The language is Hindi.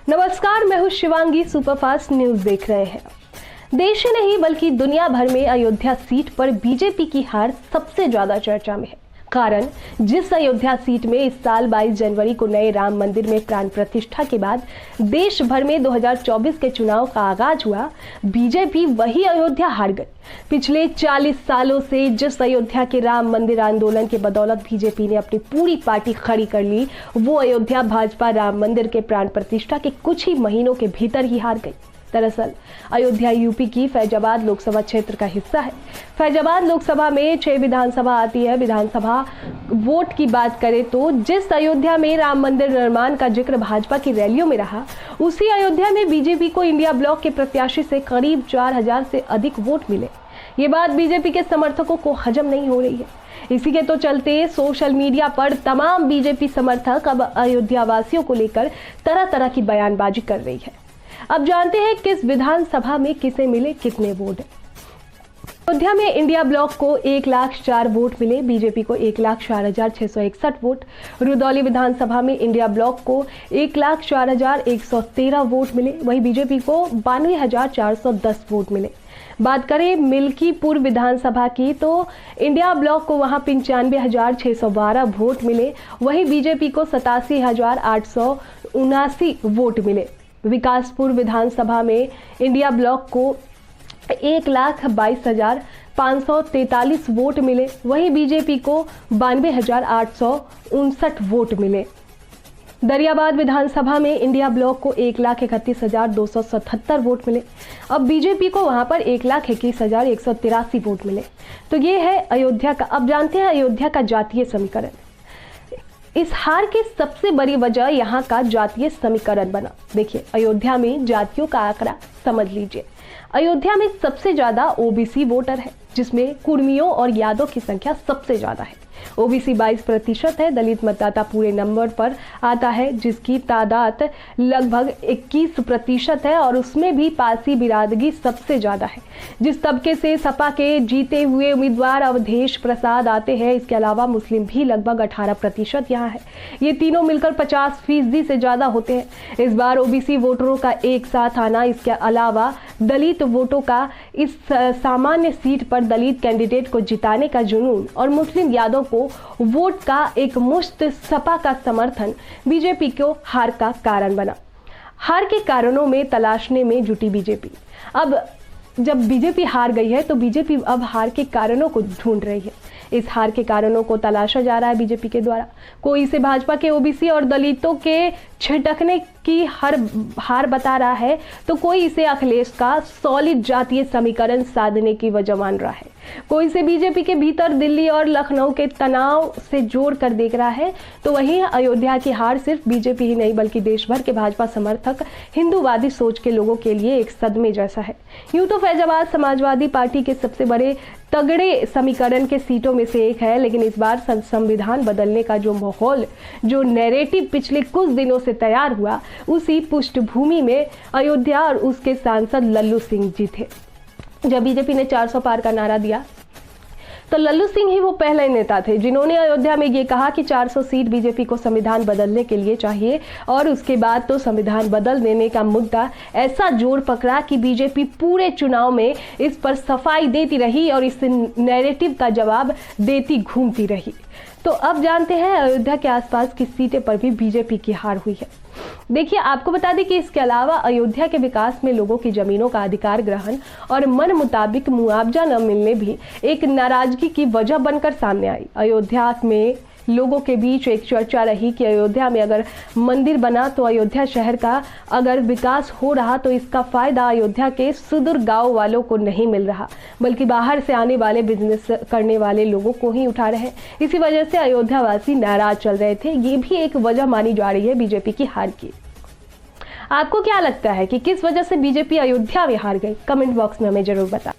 नमस्कार, मैं हूं शिवांगी। सुपरफास्ट न्यूज देख रहे हैं। देश ही नहीं बल्कि दुनिया भर में अयोध्या सीट पर बीजेपी की हार सबसे ज्यादा चर्चा में है। कारण, जिस अयोध्या सीट में इस साल 22 जनवरी को नए राम मंदिर में प्राण प्रतिष्ठा के बाद देश भर में 2024 के चुनाव का आगाज हुआ, बीजेपी वही अयोध्या हार गई। पिछले 40 सालों से जिस अयोध्या के राम मंदिर आंदोलन के बदौलत बीजेपी ने अपनी पूरी पार्टी खड़ी कर ली, वो अयोध्या भाजपा राम मंदिर के प्राण प्रतिष्ठा के कुछ ही महीनों के भीतर ही हार गई। दरअसल अयोध्या यूपी की फैजाबाद लोकसभा क्षेत्र का हिस्सा है। फैजाबाद लोकसभा में 6 विधानसभा आती है। विधानसभा वोट की बात करें तो जिस अयोध्या में राम मंदिर निर्माण का जिक्र भाजपा की रैलियों में रहा, उसी अयोध्या में बीजेपी को इंडिया ब्लॉक के प्रत्याशी से करीब 4000 से अधिक वोट मिले। ये बात बीजेपी के समर्थकों को हजम नहीं हो रही है। इसी के तो चलते सोशल मीडिया पर तमाम बीजेपी समर्थक अब अयोध्या वासियों को लेकर तरह तरह की बयानबाजी कर रही है। अब जानते हैं किस विधानसभा में किसे मिले कितने वोट। अयोध्या में इंडिया ब्लॉक को 1,04,000 वोट मिले, बीजेपी को 1,04,661 वोट। रुदौली विधानसभा में इंडिया ब्लॉक को 1,04,113 वोट मिले, वहीं बीजेपी को 92,410 वोट मिले। बात करें मिल्कीपुर विधानसभा की तो इंडिया ब्लॉक को वहां 95,612 वोट मिले, वहीं बीजेपी को 87,879 वोट मिले। विकासपुर विधानसभा में इंडिया ब्लॉक को 1,22,543 वोट मिले, वहीं बीजेपी को 92,859 वोट मिले। दरियाबाद विधानसभा में इंडिया ब्लॉक को 1,31,277 वोट मिले। अब बीजेपी को वहां पर 1,21,183 वोट मिले। तो ये है अयोध्या का। अब जानते हैं अयोध्या का जातीय समीकरण। इस हार की सबसे बड़ी वजह यहाँ का जातीय समीकरण बना। देखिए, अयोध्या में जातियों का आंकड़ा समझ लीजिए। अयोध्या में सबसे ज्यादा ओबीसी वोटर है, जिसमें कुर्मियों और यादव की संख्या सबसे ज्यादा है। ओबीसी 22% है। दलित मतदाता पूरे नंबर पर आता है, जिसकी तादाद लगभग 21% है और उसमें भी पारसी बिरादरी सबसे ज्यादा है। जिस तबके से सपा के जीते हुए उम्मीदवार अवधेश प्रसाद आते हैं, इसके अलावा मुस्लिम भी लगभग 18% यहाँ है। ये तीनों मिलकर 50% से ज्यादा होते हैं। इस बार ओबीसी वोटरों का एक साथ आना, इसके अलावा दलित वोटों का इस सामान्य सीट पर दलित कैंडिडेट को जिताने का जुनून और मुस्लिम यादव को वोट का एक मुश्त सपा का समर्थन बीजेपी को हार का कारण बना। हार के कारणों में तलाशने में जुटी बीजेपी। अब जब बीजेपी हार गई है तो बीजेपी अब हार के कारणों को ढूंढ रही है। इस हार के कारणों को तलाशा जा रहा है बीजेपी के द्वारा। कोई इसे भाजपा के ओबीसी और दलितों के छिटकने की हार बता रहा है, तो कोई इसे अखिलेश का सॉलिड जातीय समीकरण साधने की वजह मान रहा है। कोई इसे बीजेपी के भीतर दिल्ली और लखनऊ के तनाव से जोड़ कर देख रहा है। तो वहीं अयोध्या की हार सिर्फ बीजेपी ही नहीं बल्कि देश भर के भाजपा समर्थक हिंदूवादी सोच के लोगों के लिए एक सदमे जैसा है। यूं तो फैजाबाद समाजवादी पार्टी के सबसे बड़े तगड़े समीकरण के सीटों में से एक है, लेकिन इस बार संविधान बदलने का जो माहौल, जो नैरेटिव पिछले कुछ दिनों से तैयार हुआ, उसी पृष्ठभूमि में अयोध्या और उसके सांसद लल्लू सिंह जी थे। जब बीजेपी ने 400 पार का नारा दिया तो लल्लू सिंह ही वो पहले नेता थे जिन्होंने अयोध्या में ये कहा कि 400 सीट बीजेपी को संविधान बदलने के लिए चाहिए। और उसके बाद तो संविधान बदल देने का मुद्दा ऐसा जोर पकड़ा कि बीजेपी पूरे चुनाव में इस पर सफाई देती रही और इस नैरेटिव का जवाब देती घूमती रही। तो अब जानते हैं अयोध्या के आसपास की सीटें पर भी बीजेपी की हार हुई है। देखिए, आपको बता दें कि इसके अलावा अयोध्या के विकास में लोगों की जमीनों का अधिकार ग्रहण और मन मुताबिक मुआवजा न मिलने भी एक नाराजगी की वजह बनकर सामने आई। अयोध्या में लोगों के बीच एक चर्चा रही कि अयोध्या में अगर मंदिर बना तो अयोध्या शहर का अगर विकास हो रहा तो इसका फायदा अयोध्या के सुदूर गांव वालों को नहीं मिल रहा, बल्कि बाहर से आने वाले बिजनेस करने वाले लोगों को ही उठा रहे। इसी वजह से अयोध्या वासी नाराज चल रहे थे। ये भी एक वजह मानी जा रही है बीजेपी की हार की। आपको क्या लगता है कि किस वजह से बीजेपी अयोध्या में हार गई? कमेंट बॉक्स में हमें जरूर बताएं।